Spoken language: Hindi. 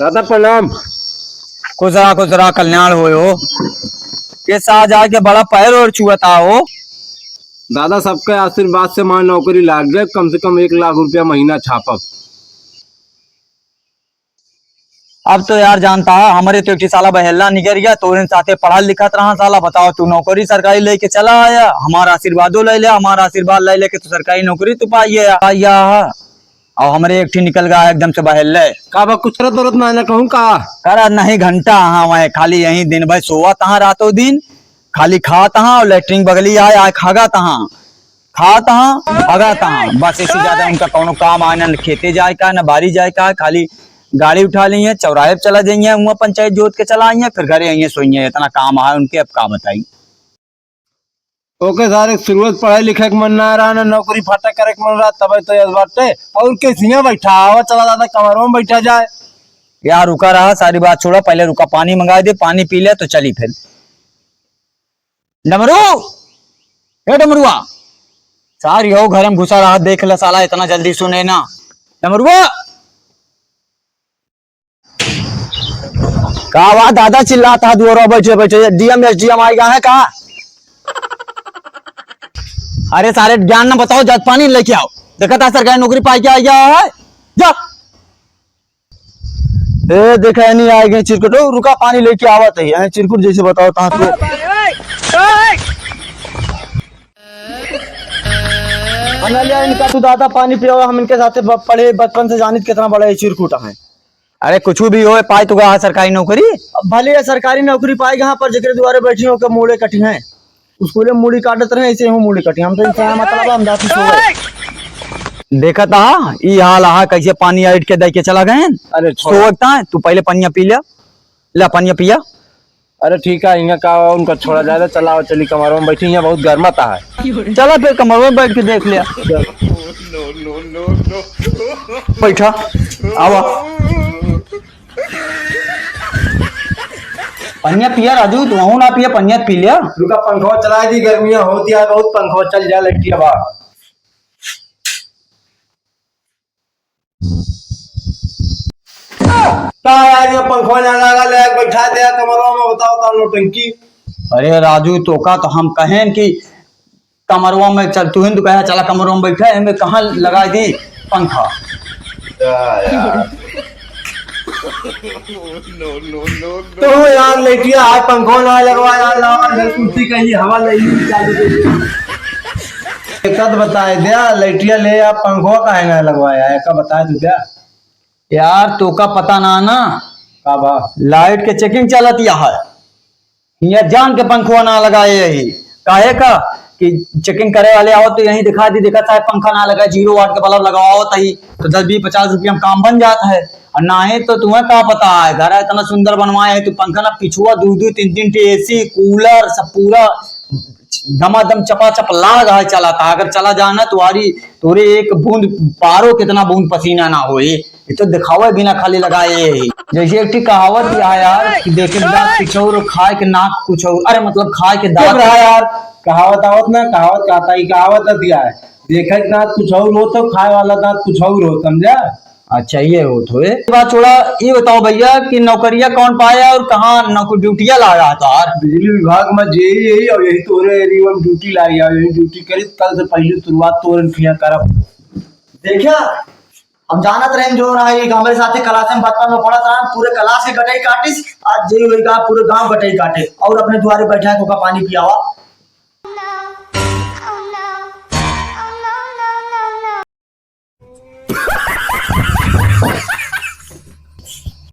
दादा प्रणाम। कुछ कल्याण हो के साथ जाके बड़ा पैर और छुआता हो। दादा सबके आशीर्वाद से मां नौकरी लाग गए, कम से कम 1 लाख रुपया महीना छापब। अब तो यार जानता है हमारे तो एक साला बहेला निकल गया, तो साथे पढ़ा लिखा रहा साला। बताओ तू नौकरी सरकारी लेके चला आया, हमारा आशीर्वादो ले लिया, हमारा आशीर्वाद ले लेके तो सरकारी नौकरी तू पाइया। और हमारे एक निकल गया एकदम से बहेल का कुछ जरूरत ना कहूँ का कर नहीं घंटा। हाँ मैं खाली यही दिन भाई सोवा तहा रातों दिन, खाली खा तहा और लेटरिन बगली आए खागा तहा, खा तहा भागा तहा, बस इससे ज्यादा उनका कोनो काम आए न खेते जाए का न बारी जाए का। खाली गाड़ी उठा ली है, चौराहे पे चला जाइए, वहाँ पंचायत जोत के चला आइए, फिर घरे आइए सोइए। इतना काम है उनके, अब का बताई। ओके सर, शुरुआत पढ़ाई लिखे के मन ना रहा ना नौकरी फाटा करे के मन रहा, तब तो यह बाटे और कैसे बैठा आवा चला दादा कमरों में बैठा जाए। यार रुका रहा, सारी बात छोड़ा, पहले रुका पानी मंगा दे, पानी पी ले तो चली फिर। डमरू हे डमरुआ, सारी हो घर में घुसा रहा, देख ले साला इतना जल्दी सुने ना। डमरुआ का बात दादा चिल्लाता दुआरा बैठे बैठे, डीएम एसडीएम आएगा है का? अरे सारे ज्ञान ना बताओ, जग पानी लेके आओ। देखा था सरकारी नौकरी पाई के आ गया है, जा देखा नहीं आए गए चिरकुट। रुका पानी लेके आवत है चिरकुट जैसे। बताओ कहाँ को इनका तू दादा पानी पिया, हम इनके साथ पढ़े बचपन से जानित कितना बड़ा चिरकुट है। अरे कुछ भी हो पाए तो सरकारी नौकरी, भले सरकारी नौकरी पाएगा यहाँ पर जगह द्वारे बैठी हो के मूड़े कटी है, उसको मूड़ी काटत रहे ऐसे हूँ मूड़ी कटी। हम तो मतलब हम जाती देखा था ये हाल आहा कैसे पानी आइट के दे के चला गए। अरे सोचता है तू पहले पनिया पी लिया, ला पनिया पिया। अरे ठीक है, इनका का उनका छोड़ा जाए, चला चली कमरों में बैठी, यहाँ बहुत गर्माता है। चला फिर कमरों में बैठ के देख लिया। बैठा आवा पनिया पिया राजू, तू ना पिया पनिया पी लिया। रुका पंखा चला दी, गर्मियां होती है बहुत, पंखा चल जा लट्टी हवा। यार ये पंखा ना लगा ले बैठा दे कमरों में, बताओ नौटंकी। अरे राजू तो का तो हम कहें कि कमरवा में चल, तू हिंदू कहे चला कमरों में बैठा है, कहाँ लगा दी पंखा। तो यार लेटिया आज पंखा ना लगवा यार, कुर्सी कहीं हवा नहीं कद बताए दिया लेटिया ले आप पंखा का है ना लगवाया है, का बताए तू क्या यार तो का पता ना का बा लाइट के चेकिंग चलत है, जान के पंखवा ना लगाए यही काहे का कि चेकिंग करे वाले आओ तो यही दिखा दी, देखा था पंखा ना लगा, 0 वाट का बल्ब लगाओ तही तो 10-20-50 रुपया में काम बन जाता है। और ना है तो तुम्हें क्या पता है, घर इतना सुंदर बनवाए है, तो पंखा ना पिछुआ 2-2-3-3 एसी कूलर सब पूरा दमादम चपाचप लाग है चला था। अगर चला जाना तुम्हारी तोरे एक बूंद पारो कितना बूंद पसीना ना हो, ये तो दिखावे बिना खाली लगाए। जैसे एक कहावत है यार कि देखे दांत पिछौर खाए के नाक कुछ, अरे मतलब खाए के दांत यार कहावत आवत ना, कहावत कहता ही कहावत दिया है, देखे दांत कुछ और हो तो खाए वाला दांत कुछ और हो, समझा। अच्छा ये हो तो बात छोड़ा, ये बताओ भैया कि नौकरिया कौन पाया और कहाँ नौकरी ड्यूटियां लगा था? बिजली विभाग में यही और यही तोरे एरिया में ड्यूटी लाई, यही ड्यूटी करी, कल से पहले शुरुआत तोरन किया करब। देखिया हम जानत रहे जो रहा है हमारे साथ क्लास में बचपन में पढ़ा था, पूरे क्लास के गटाई काटिस, आज जे होगा पूरे गांव गटाई काटे और अपने द्वारे बैठा है कोका पानी पियावा।